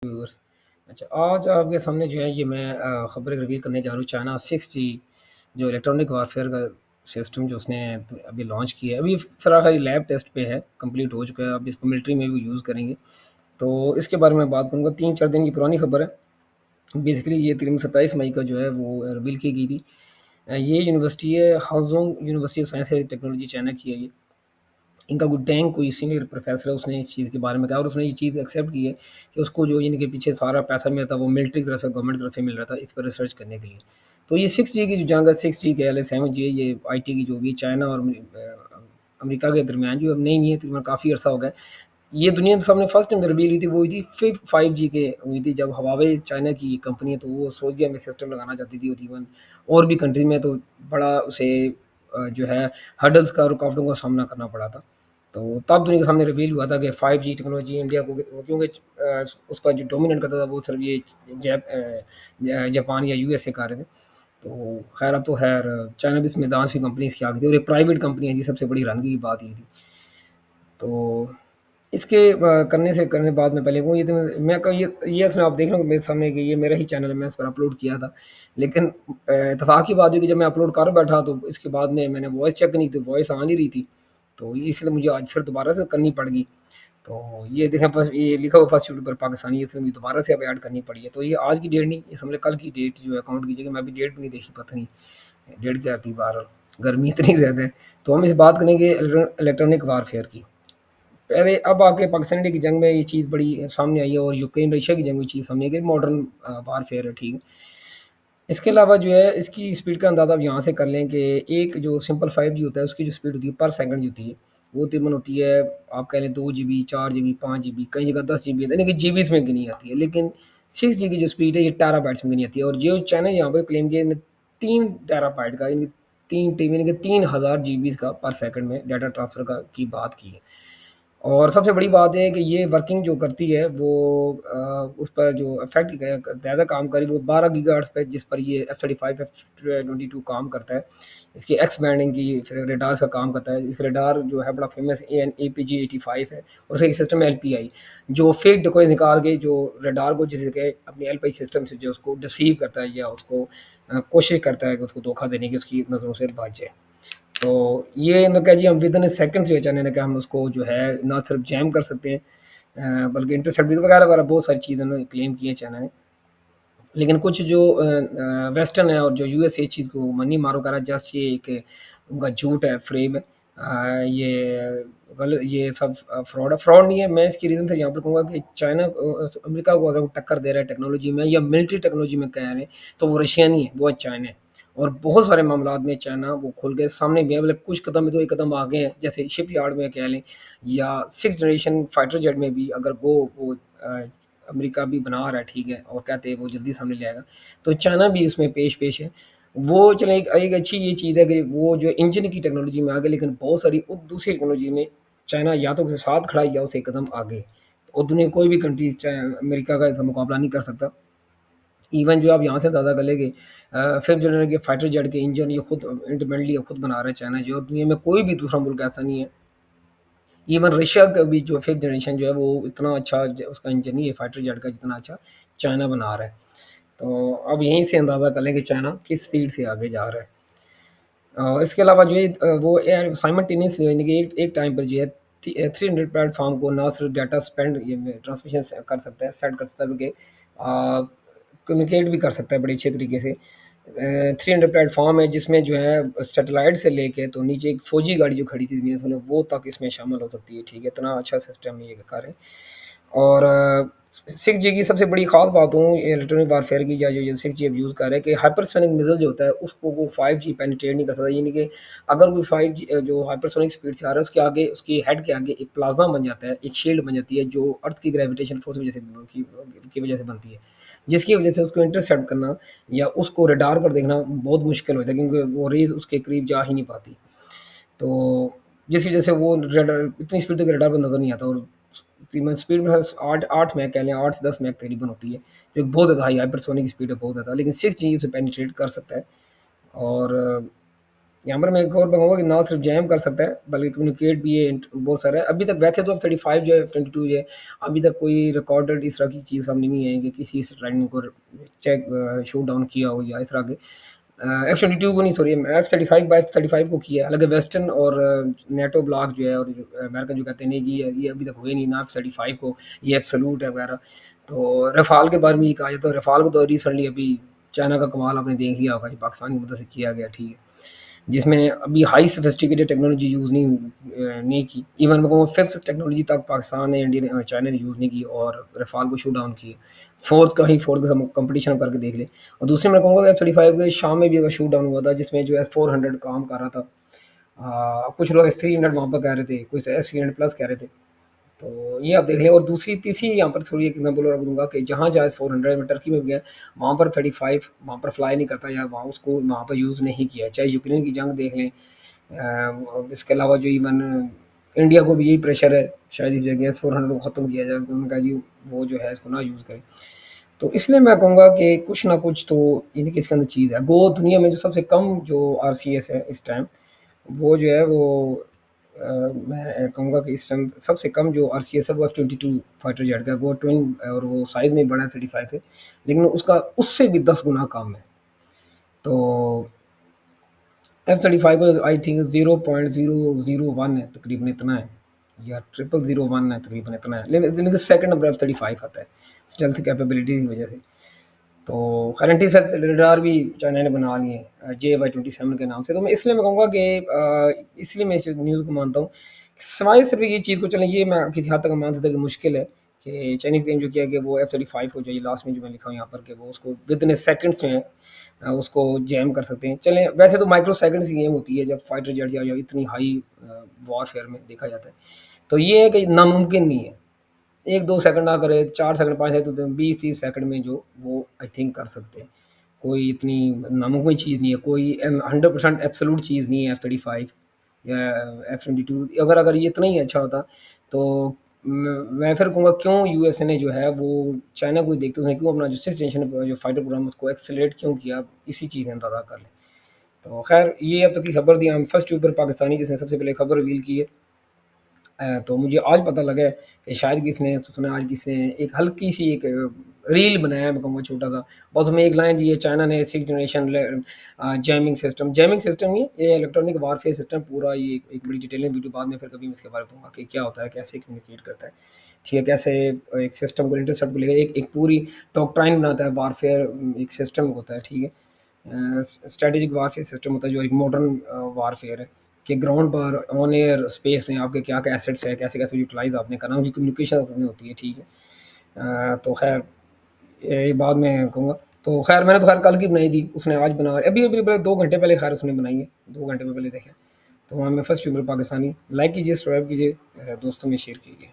Viewers. अच्छा, आज आपके सामने जो है ये मैं खबर रिवील करने जा रहा हूँ। चाइना 6G जो इलेक्ट्रॉनिक वारफेयर का सिस्टम जो उसने अभी लॉन्च किया है, अभी फ़िलहाल लैब टेस्ट पे है, कंप्लीट हो चुका है। अब इसको मिलिट्री में भी यूज़ करेंगे, तो इसके बारे में बात करूँगा। 3-4 दिन की पुरानी खबर है। बेसिकली ये तकरीबन 27 मई का जो है वो रिवील की गई थी। ये यूनिवर्सिटी है, Huazhong university of science and technology, China की है ये। इनका गुडैंग कोई सीनियर प्रोफेसर है, उसने इस चीज़ के बारे में कहा और उसने ये चीज़ एक्सेप्ट की है कि उसको जो इनके पीछे सारा पैसा मिलता है वो मिलिट्री की तरफ से, गवर्नमेंट की तरफ से मिल रहा था इस पर रिसर्च करने के लिए। तो ये 6G की जो जंग है, 6G कह लें, 7G, ये IT की जो भी चाइना और अमेरिका के दरमियान जो अब नहीं है, तकरीबन काफ़ी अर्सा हो गया। ये दुनिया के सामने फर्स्ट टाइम रिवील हुई थी, वो हुई थी 5G के हुई थी, जब हवावे चाइना की कंपनी है, तो वो सऊदीया में सिस्टम लगाना चाहती थी, और इवन और भी कंट्री में तो बड़ा उसे जो है हर्डल्स का, रुकावटों का सामना करना पड़ा था। तो तब दुनिया के सामने रिवील हुआ था कि 5G टेक्नोलॉजी इंडिया को, क्योंकि उस पर जो डोमिनेट करता था वो सिर्फ ये जापान या USA कर रहे थे। तो खैर, अब तो खैर चाइना भी इस मैदान से कंपनीज की आ गई थी, और एक प्राइवेट कंपनी है जी, सबसे बड़ी हैरानगी की बात ये थी। तो इसके करने बाद में पहले वो ये तो मैं का ये इसमें आप देख रहे हो मेरे सामने कि ये मेरा ही चैनल है, मैं इस पर अपलोड किया था। लेकिन इत्तेफ़ाक की बात हुई कि जब मैं अपलोड कर बैठा तो इसके बाद में मैंने वॉइस चेक नहीं, तो वॉइस आ नहीं रही थी। तो इसलिए मुझे आज फिर दोबारा से करनी पड़ गई। तो ये देखें, बस ये लिखा हुआ फर्स्ट यूट्यूबर पाकिस्तानी, इसलिए मुझे दोबारा से अब ऐड करनी पड़ी है। तो ये आज की डेट नहीं, ये समझ कल की डेट जो है काउंट कीजिएगा। मैं अभी डेट भी नहीं देखी, पता नहीं डेट क्या आती बाहर, गर्मी इतनी ज़्यादा है। तो हम इस बात करेंगे इलेक्ट्रॉनिक वारफेयर की। पहले अब आके पाकिस्तान इंडिया की जंग में ये चीज़ बड़ी सामने आई है, और यूक्रेन रशिया की जंग में चीज़ सामने आई कि मॉडर्न वारफेयर है, ठीक है। इसके अलावा जो है इसकी स्पीड का अंदाज़ा आप यहाँ से कर लें कि एक जो सिंपल 5G होता है उसकी जो स्पीड होती है पर सेकंड होती है, वो तकरीबन होती है, आप कह लें 2 GB, 4 GB, 5 GB, कई जगह 10 GB है, यानी कि जीबीज़ में गिनी आती है। लेकिन 6G की जो स्पीड है ये टेराबाइट्स में गिनी आती है, और जो चाइना यहाँ पे क्लेम किया 3 टेराबाइट का, यानी 3 TB, यानी कि 3000 GB का पर सेकंड में डाटा ट्रांसफ़र का की बात की है। और सबसे बड़ी बात ये है कि ये वर्किंग जो करती है वो उस पर जो इफ़ेक्ट ज़्यादा काम करी वो 12 गीगाहर्ट्ज़ पे, जिस पर ये F-35, F-22 काम करता है। इसकी एक्स बैंडिंग की फिर रडार का काम करता है। इसका रडार जो है बड़ा फेमस AN/APG-85 है, और उसका एक सिस्टम है LPI, जो फेक डिकोय निकाल के जो रडार को जैसे कि अपने LPI सिस्टम से जो उसको डिसीव करता है, या उसको कोशिश करता है कि उसको धोखा देने की, उसकी नज़रों से बच जाए। तो ये मतलब क्या जी, हम विदिन सेकंड जो है चाइना ने, कि हम उसको जो है ना सिर्फ जैम कर सकते हैं, बल्कि इंटरसेप्ट भी वगैरह वगैरह बहुत सारी चीज़ें उन्होंने क्लेम की है चाइना ने। लेकिन कुछ जो वेस्टर्न है और जो यूएस चीज़ को मनी मारो कर रहा है, जस्ट ये एक उनका झूठ है, फ्रेब है। ये गलत, ये सब फ्रॉड है। फ्रॉड नहीं है, मैं इसकी रीज़न से यहाँ पर कहूँगा कि चाइना अमेरिका को अगर वो टक्कर दे रहा है टेक्नोलॉजी में या मिलिट्री टेक्नोलॉजी में कह रहे हैं, तो वो रशिया नहीं है, वो है चाइना है। और बहुत सारे मामलात में चाइना वो खुल के सामने भी है, मतलब कुछ कदम में तो एक कदम आगे हैं, जैसे शिप यार्ड में कह लें, या 6th जनरेशन फाइटर जेट में भी अगर वो अमेरिका भी बना रहा है, ठीक है, और कहते हैं वो जल्दी सामने ले आएगा, तो चाइना भी इसमें पेश है। वो चले एक अच्छी ये चीज़ है कि वो जो इंजन की टेक्नोलॉजी में आगे, लेकिन बहुत सारी दूसरी टेक्नोलॉजी में चाइना या तो उसके साथ खड़ा है या उससे एक कदम आगे, और दुनिया कोई भी कंट्री अमेरिका का इसका मुकाबला नहीं कर सकता। इवन जो आप यहाँ से अंदाज़ा कर लें कि 5th जनरेशन के फाइटर जेट के इंजन ये खुद इंडिपेंडेंटली खुद बना रहा है चाइना, जो दुनिया में कोई भी दूसरा मुल्क ऐसा नहीं है। इवन रशिया का भी जो 5th जनरेशन जो है वो इतना अच्छा उसका इंजन नहीं है फाइटर जेट का, जितना अच्छा चाइना बना रहा है। तो अब यहीं से अंदाज़ा कर लें कि चाइना किस स्पीड से आगे जा रहा है। इसके अलावा जो है वो साइमल्टेनियसली, यानी कि एक टाइम पर जो है 300 प्लेटफॉर्म को ना सिर्फ डाटा स्पेंड ये ट्रांसमिशन कर सकता है, सेट कर सकता है, बल्कि कम्युनिकेट भी कर सकता है बड़े अच्छे तरीके से। 300 प्लेटफॉर्म है, जिसमें जो है सैटेलाइट से लेके तो नीचे एक फौजी गाड़ी जो खड़ी थी दुनिया में, वो तक इसमें शामिल हो सकती है, ठीक है, इतना अच्छा सिस्टम ये कर रहे हैं। और 6G की सबसे बड़ी ख़ास बात हूँ इलेक्ट्रॉनिक वारफेयर की, या जो 6G अब यूज़ कर रहे हैं, कि हाइपरसोनिक मिसाइल जो होता है उसको वो 5G पेनिट्रेट नहीं कर सकता। यानी कि अगर कोई 5G जो हाइपरसोनिक स्पीड से आ रहा है, उसके आगे, उसकी हेड के आगे एक प्लाज्मा बन जाता है, एक शील्ड बन जाती है, जो अर्थ की ग्रेविटेशन फोर्स की वजह से बनती है, जिसकी वजह से उसको इंटरसेप्ट करना या उसको रडार पर देखना बहुत मुश्किल होता है, क्योंकि वो रेज़ उसके करीब जा ही नहीं पाती। तो जिस वजह से वो रडार इतनी स्पीड तक रडार पर नज़र नहीं आता, और तकरीबन स्पीड में 8 मैक कह लें, 8 से 10 मैक तकरीबन होती है, जो बहुत ज़्यादा हाइपरसोनिक स्पीड है, बहुत ज़्यादा। लेकिन 6G उसे पेनिट्रेट कर सकता है। और यहाँ पर मैं एक और कहूँगा कि ना सिर्फ जैम कर सकता है बल्कि कम्युनिकेट भी ये बहुत सारा है। अभी तक वैसे तो F-35 जो है, F-22 जो है, अभी तक कोई रिकॉर्डेड इस तरह की चीज़ सामने नहीं आई कि किसी स्ट्राइक को शूट डाउन किया हो या इस तरह के F-22 को नहीं, सॉरी, F-35 बाय F-35 को किया है। हालाँकि वेस्टर्न और नेटो ब्लॉक जो है और अमेरिका जो कहते हैं नहीं जी ये अभी तक हुए नहीं ना F-35 को, ये एब्सोल्यूट है वगैरह। तो रफ़ाल के बारे में ये कहा जाता है, रफ़ाल को तो रिसेंटली अभी चाइना का कमाल आपने देख लिया होगा, जो पाकिस्तान की मदद से किया गया, ठीक है, जिसमें अभी हाई सोफिस्टिकेटेड टेक्नोलॉजी यूज़ नहीं की। इवन मैं कहूँगा फिफ्थ टेक्नोलॉजी तक पाकिस्तान ने, इंडिया ने, चाइना ने यूज़ नहीं की और रफ़ाल को शूट डाउन किए। फोर्थ का कंपटीशन करके देख लें। और दूसरे मैं कहूँगा F-35 के शाम में भी अगर शूट डाउन हुआ था, जिसमें जो S-400 काम कर रहा था। कुछ लोग S-300 वहाँ पर कह रहे थे, कुछ S-300 प्लस कह रहे थे। तो ये आप देख लें। और तीसरी यहाँ पर थोड़ी एक एग्जाम्पल और दूँगा कि जहाँ जहाँ S-400 में टर्की में गया, वहाँ पर 35 वहाँ पर फ्लाई नहीं करता या वहाँ उसको वहाँ पर यूज़ नहीं किया। चाहे यूक्रेन की जंग देख लें, इसके अलावा जो इवन इंडिया को भी यही प्रेशर है शायद इस जगह S-400 को ख़त्म किया जाए, उन्होंने कहा जी वो जो है इसको ना यूज़ करें। तो इसलिए मैं कहूँगा कि कुछ ना कुछ तो यानी कि इसके अंदर चीज़ है। गो दुनिया में जो सबसे कम जो आरसीएस है इस टाइम, वो जो है वो मैं कहूँगा कि इस टाइम सबसे कम जो आरसीएस है वो F-22 फाइटर जेट का, वो ट्विन और वो साइज़ में बड़ा है 35 से, लेकिन उसका उससे भी 10 गुना कम है। तो F-35 का आई थिंक 0.001 है, तकरीबन इतना है, या 0001 है, तकरीबन इतना है। लेकिन सेकंड नंबर F-35 आता है स्टेल्थ कैपेबिलिटी की वजह से। तो करंट सेट रडार भी चाइना ने बना लिए हैं JY-27 के नाम से। तो मैं इसलिए मैं कहूँगा कि इसलिए मैं इस न्यूज़ को मानता हूँ। सिवाय सिर्फ ये चीज़ को, चलें ये मैं किसी हद तक मान सकता हूँ कि मुश्किल है कि चाइनीज़ क्लेम जो किया कि वो F-35 हो, जो ये लास्ट में जो मैं लिखा हूँ यहाँ पर, कि वो उसको विदिन सेकंड्स में उसको जैम कर सकते हैं। चलें, वैसे तो माइक्रो सेकंड्स की गेम होती है जब फाइटर जेट या इतनी हाई वॉरफेयर में देखा जाता है। तो ये है कि नामुमकिन नहीं है। 1-2 सेकंड ना करे, 4 सेकंड, 5 सेकंड, तो 20-30 सेकंड में जो वो आई थिंक कर सकते हैं। कोई इतनी नामुमकिन चीज़ नहीं है, कोई 100% एब्सोल्यूट चीज़ नहीं है F-35 या F-22। अगर ये इतना ही अच्छा होता तो मैं फिर कहूँगा क्यों यूएसए ने जो है वो चाइना को ही देखते हुए क्यों अपना जो 6th जनरेशन जो फाइटर प्रोग्राम उसको एक्सेलरेट क्यों किया, इसी चीज़ से अंदाज़ा कर लें। तो खैर ये अब तक की खबर दी, हम फर्स्ट यूट्यूबर पाकिस्तानी जिसने सबसे पहले खबर रिवील की है। तो मुझे आज पता लगा है कि शायद किसने, तो सुना आज किसने एक हल्की सी एक रील बनाया है, मैं कहूँगा छोटा सा, बस उसमें एक लाइन दी है, चाइना ने 6th जनरेशन जैमिंग सिस्टम ही ये इलेक्ट्रॉनिक वारफेयर सिस्टम पूरा, ये एक बड़ी डिटेलिंग वीडियो बाद में फिर कभी मैं इसके बारे में दूँगा कि क्या होता है, कैसे कम्युनिकेट करता है, ठीक है, कैसे एक सिस्टम को इंटरसेप्ट को लेकर एक पूरी डॉक्ट्राइन बनाता है वारफेयर, एक सिस्टम होता है, ठीक है। स्ट्रेटेजिक वारफेयर सिस्टम होता है जो एक मॉडर्न वारफेयर है कि ग्राउंड पर ऑन एयर स्पेस में आपके क्या-क्या एसेट्स है, कैसे-कैसे यूटिलाइज़ आपने करना है, उनकी कम्युनिकेशन आपस में होती है, ठीक है। तो खैर ये बाद में कहूँगा। तो खैर मैंने तो खैर कल की बनाई थी, उसने आज बना अभी-अभी 2 घंटे पहले खैर उसने बनाई है, 2 घंटे पहले देखें। तो वहाँ मैं फर्स्ट यूट्यूबर पाकिस्तानी, लाइक कीजिए, सब्सक्राइब कीजिए, दोस्तों में शेयर कीजिए।